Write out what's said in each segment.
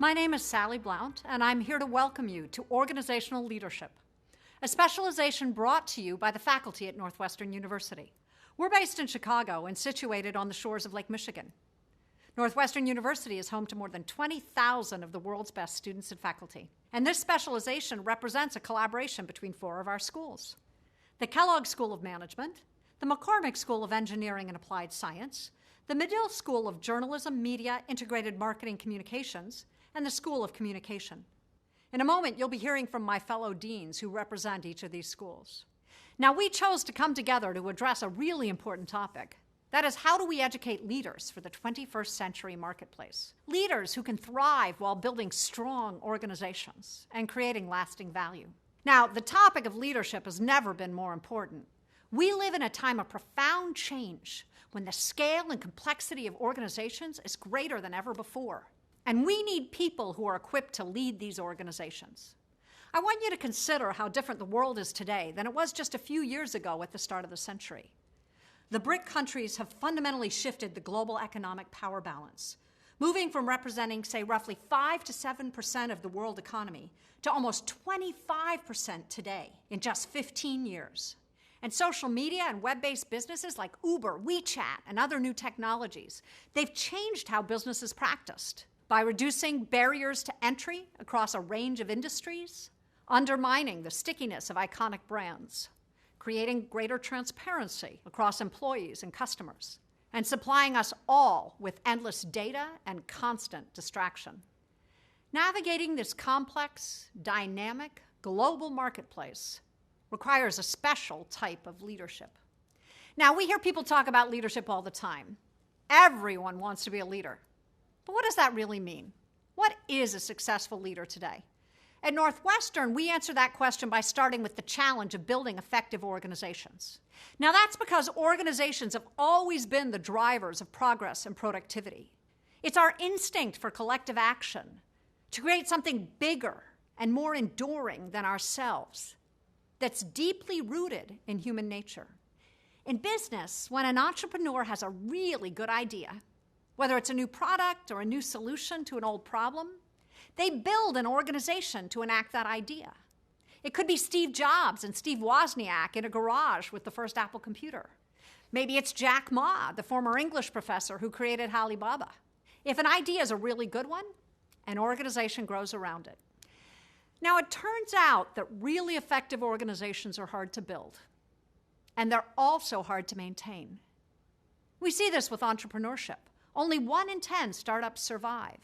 My name is Sally Blount, and I'm here to welcome you to Organizational Leadership, a specialization brought to you by the faculty at Northwestern University. We're based in Chicago and situated on the shores of Lake Michigan. Northwestern University is home to more than 20,000 of the world's best students and faculty. And this specialization represents a collaboration between 4 of our schools: the Kellogg School of Management, the McCormick School of Engineering and Applied Science, the Medill School of Journalism, Media, Integrated Marketing Communications, and the School of Communication. In a moment, you'll be hearing from my fellow deans who represent each of these schools. Now, we chose to come together to address a really important topic. That is, how do we educate leaders for the 21st century marketplace? Leaders who can thrive while building strong organizations and creating lasting value. Now, the topic of leadership has never been more important. We live in a time of profound change when the scale and complexity of organizations is greater than ever before. And we need people who are equipped to lead these organizations. I want you to consider how different the world is today than it was just a few years ago at the start of the century. The BRIC countries have fundamentally shifted the global economic power balance, moving from representing, say, roughly 5 to 7% of the world economy to almost 25% today in just 15 years. And social media and web-based businesses like Uber, WeChat, and other new technologies, they've changed how business is practiced by reducing barriers to entry across a range of industries, undermining the stickiness of iconic brands, creating greater transparency across employees and customers, and supplying us all with endless data and constant distraction. Navigating this complex, dynamic, global marketplace requires a special type of leadership. Now, we hear people talk about leadership all the time. Everyone wants to be a leader. But what does that really mean? What is a successful leader today? At Northwestern, we answer that question by starting with the challenge of building effective organizations. Now, that's because organizations have always been the drivers of progress and productivity. It's our instinct for collective action to create something bigger and more enduring than ourselves that's deeply rooted in human nature. In business, when an entrepreneur has a really good idea, whether it's a new product or a new solution to an old problem, they build an organization to enact that idea. It could be Steve Jobs and Steve Wozniak in a garage with the first Apple computer. Maybe it's Jack Ma, the former English professor who created Alibaba. If an idea is a really good one, an organization grows around it. Now, it turns out that really effective organizations are hard to build, and they're also hard to maintain. We see this with entrepreneurship. Only 1 in 10 startups survive.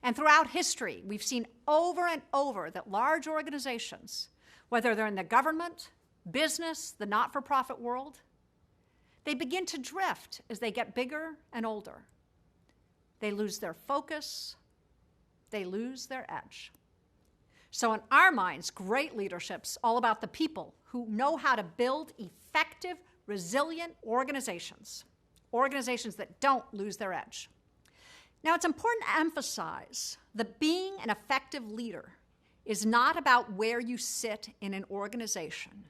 And throughout history, we've seen over and over that large organizations, whether they're in the government, business, the not-for-profit world, they begin to drift as they get bigger and older. They lose their focus, they lose their edge. So in our minds, great leadership's all about the people who know how to build effective, resilient organizations that don't lose their edge. Now, it's important to emphasize that being an effective leader is not about where you sit in an organization,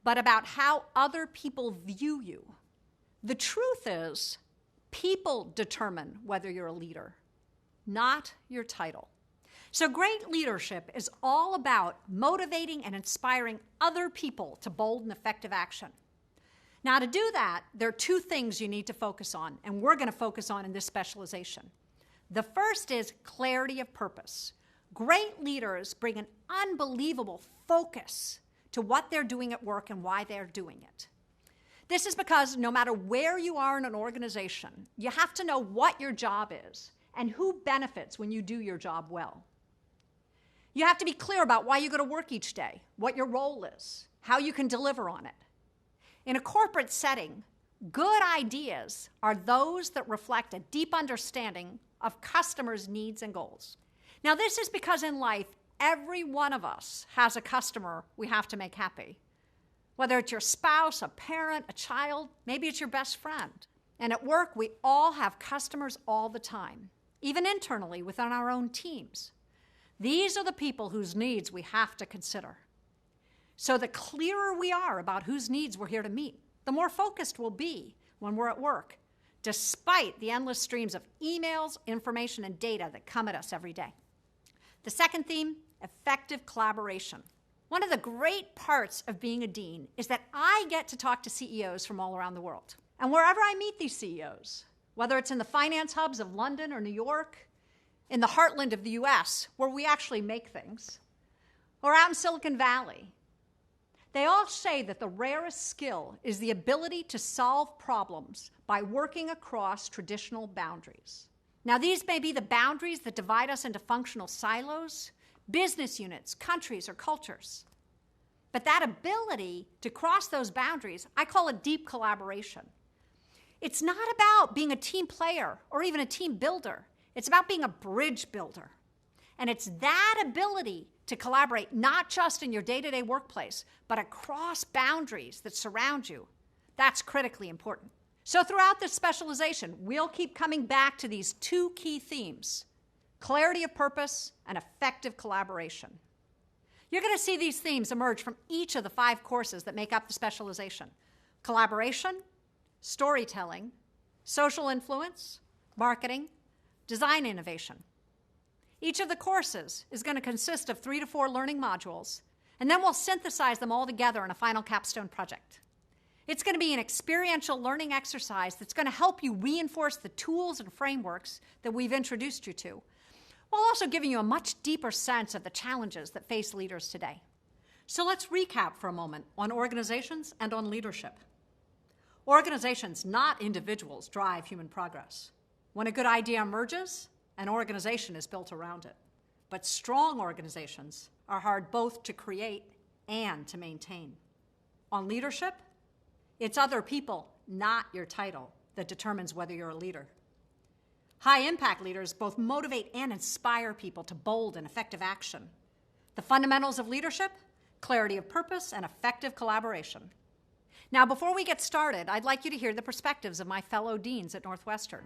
but about how other people view you. The truth is, people determine whether you're a leader, not your title. So great leadership is all about motivating and inspiring other people to bold and effective action. Now, to do that, there are 2 things you need to focus on, and we're going to focus on in this specialization. The first is clarity of purpose. Great leaders bring an unbelievable focus to what they're doing at work and why they're doing it. This is because no matter where you are in an organization, you have to know what your job is and who benefits when you do your job well. You have to be clear about why you go to work each day, what your role is, how you can deliver on it. In a corporate setting, good ideas are those that reflect a deep understanding of customers' needs and goals. Now, this is because in life, every one of us has a customer we have to make happy. Whether it's your spouse, a parent, a child, maybe it's your best friend. And at work, we all have customers all the time, even internally within our own teams. These are the people whose needs we have to consider. So the clearer we are about whose needs we're here to meet, the more focused we'll be when we're at work despite the endless streams of emails, information, and data that come at us every day. The second theme, effective collaboration. One of the great parts of being a dean is that I get to talk to CEOs from all around the world. And wherever I meet these CEOs, whether it's in the finance hubs of London or New York, in the heartland of the US, where we actually make things, or out in Silicon Valley, they all say that the rarest skill is the ability to solve problems by working across traditional boundaries. Now, these may be the boundaries that divide us into functional silos, business units, countries, or cultures. But that ability to cross those boundaries, I call it deep collaboration. It's not about being a team player or even a team builder. It's about being a bridge builder. And it's that ability to collaborate not just in your day-to-day workplace, but across boundaries that surround you. That's critically important. So throughout this specialization, we'll keep coming back to these two key themes: clarity of purpose and effective collaboration. You're going to see these themes emerge from each of the 5 courses that make up the specialization: collaboration, storytelling, social influence, marketing, design innovation. Each of the courses is going to consist of 3 to 4 learning modules, and then we'll synthesize them all together in a final capstone project. It's going to be an experiential learning exercise that's going to help you reinforce the tools and frameworks that we've introduced you to, while also giving you a much deeper sense of the challenges that face leaders today. So let's recap for a moment on organizations and on leadership. Organizations, not individuals, drive human progress. When a good idea emerges, an organization is built around it. But strong organizations are hard both to create and to maintain. On leadership, it's other people, not your title, that determines whether you're a leader. High-impact leaders both motivate and inspire people to bold and effective action. The fundamentals of leadership: clarity of purpose and effective collaboration. Now, before we get started, I'd like you to hear the perspectives of my fellow deans at Northwestern.